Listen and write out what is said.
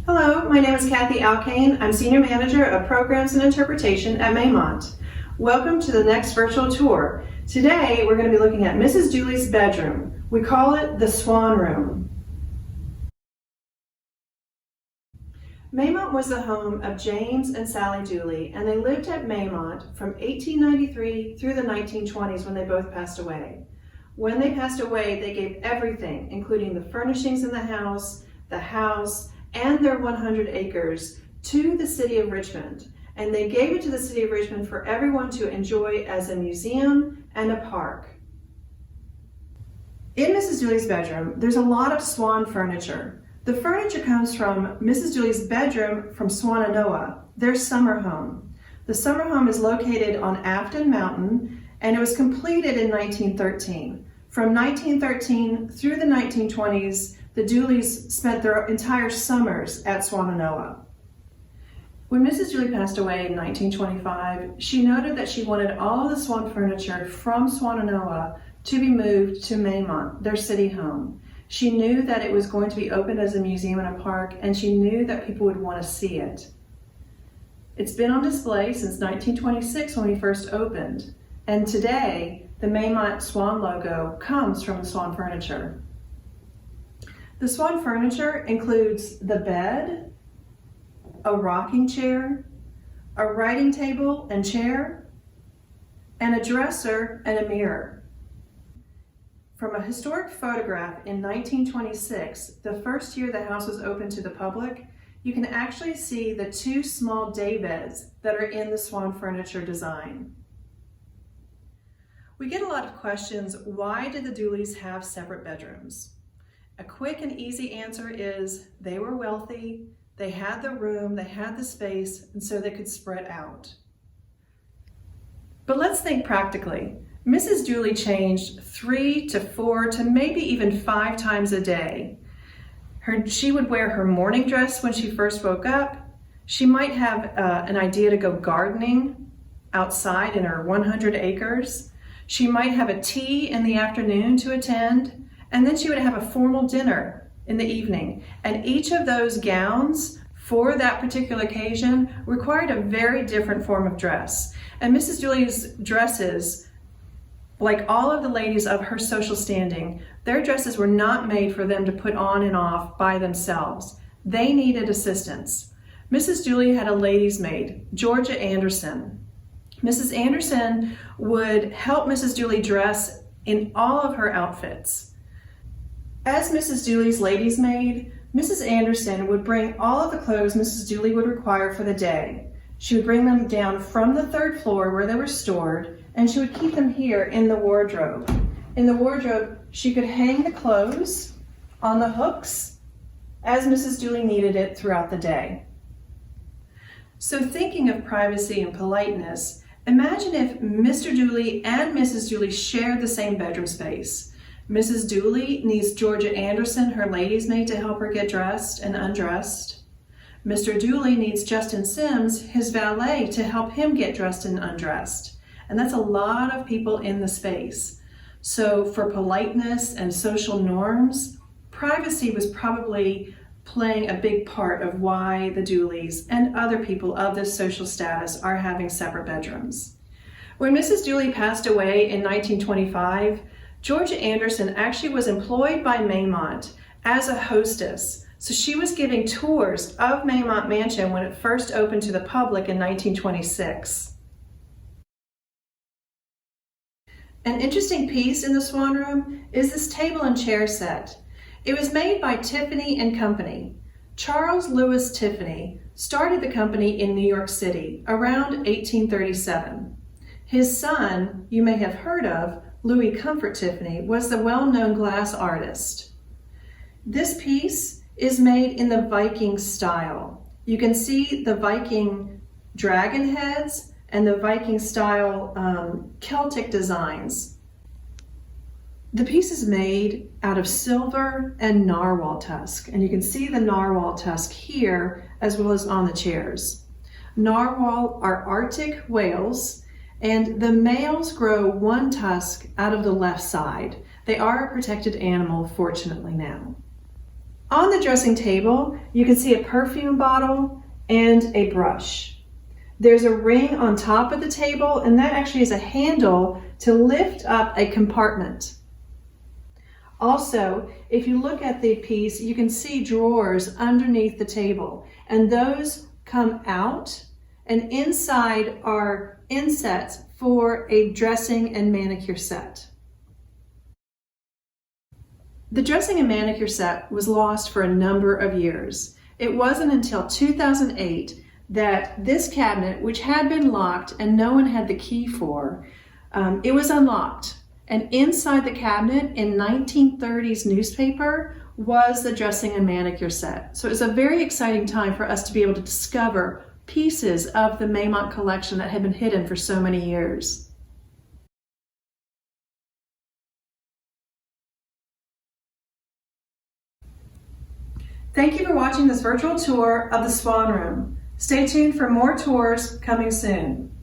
Hello, my name is Kathy Alkane. I'm Senior Manager of Programs and Interpretation at Maymont. Welcome to the next virtual tour. Today we're going to be looking at Mrs. Dooley's bedroom. We call it the Swan Room. Maymont was the home of James and Sally Dooley, and they lived at Maymont from 1893 through the 1920s when they both passed away. When they passed away, they gave everything, including the furnishings in the house, and their 100 acres to the city of Richmond. And they gave it to the city of Richmond for everyone to enjoy as a museum and a park. In Mrs. Dooley's bedroom, there's a lot of Swan furniture. The furniture comes from Mrs. Dooley's bedroom from Swannanoa, their summer home. The summer home is located on Afton Mountain, and it was completed in 1913. From 1913 through the 1920s, the Dooleys spent their entire summers at Swannanoa. When Mrs. Dooley passed away in 1925, she noted that she wanted all of the Swan furniture from Swannanoa to be moved to Maymont, their city home. She knew that it was going to be opened as a museum and a park, and she knew that people would want to see it. It's been on display since 1926 when we first opened, and today the Maymont Swan logo comes from the Swan furniture. The Swan furniture includes the bed, a rocking chair, a writing table and chair, and a dresser and a mirror. From a historic photograph in 1926, the first year the house was open to the public, you can actually see the two small day beds that are in the Swan furniture design. We get a lot of questions, why did the Dooleys have separate bedrooms? A quick and easy answer is they were wealthy, they had the room, they had the space, and so they could spread out. But let's think practically. Mrs. Dooley changed 3 to 4 to maybe even 5 times a day. She would wear her morning dress when she first woke up. She might have an idea to go gardening outside in her 100 acres. She might have a tea in the afternoon to attend. And then she would have a formal dinner in the evening. And each of those gowns for that particular occasion required a very different form of dress. And Mrs. Dooley's dresses, like all of the ladies of her social standing, their dresses were not made for them to put on and off by themselves. They needed assistance. Mrs. Dooley had a lady's maid, Georgia Anderson. Mrs. Anderson would help Mrs. Dooley dress in all of her outfits. As Mrs. Dooley's lady's maid, Mrs. Anderson would bring all of the clothes Mrs. Dooley would require for the day. She would bring them down from the 3rd floor where they were stored, and she would keep them here in the wardrobe. In the wardrobe, she could hang the clothes on the hooks as Mrs. Dooley needed it throughout the day. So thinking of privacy and politeness, imagine if Mr. Dooley and Mrs. Dooley shared the same bedroom space. Mrs. Dooley needs Georgia Anderson, her lady's maid, to help her get dressed and undressed. Mr. Dooley needs Justin Sims, his valet, to help him get dressed and undressed. And that's a lot of people in the space. So for politeness and social norms, privacy was probably playing a big part of why the Dooleys and other people of this social status are having separate bedrooms. When Mrs. Dooley passed away in 1925, Georgia Anderson actually was employed by Maymont as a hostess. So she was giving tours of Maymont Mansion when it first opened to the public in 1926. An interesting piece in the Swan Room is this table and chair set. It was made by Tiffany and Company. Charles Louis Tiffany started the company in New York City around 1837. His son, you may have heard of, Louis Comfort Tiffany, was the well-known glass artist. This piece is made in the Viking style. You can see the Viking dragon heads and the Viking style Celtic designs. The piece is made out of silver and narwhal tusk, and you can see the narwhal tusk here as well as on the chairs. Narwhal are Arctic whales, and the males grow one tusk out of the left side. They are a protected animal, fortunately now. On the dressing table, you can see a perfume bottle and a brush. There's a ring on top of the table, and that actually is a handle to lift up a compartment. Also, if you look at the piece, you can see drawers underneath the table, and those come out, and inside are insets for a dressing and manicure set. The dressing and manicure set was lost for a number of years. It wasn't until 2008 that this cabinet, which had been locked and no one had the key for, it was unlocked. And inside the cabinet in 1930s newspaper was the dressing and manicure set. So it was a very exciting time for us to be able to discover pieces of the Maymont collection that had been hidden for so many years. Thank you for watching this virtual tour of the Swan Room. Stay tuned for more tours coming soon.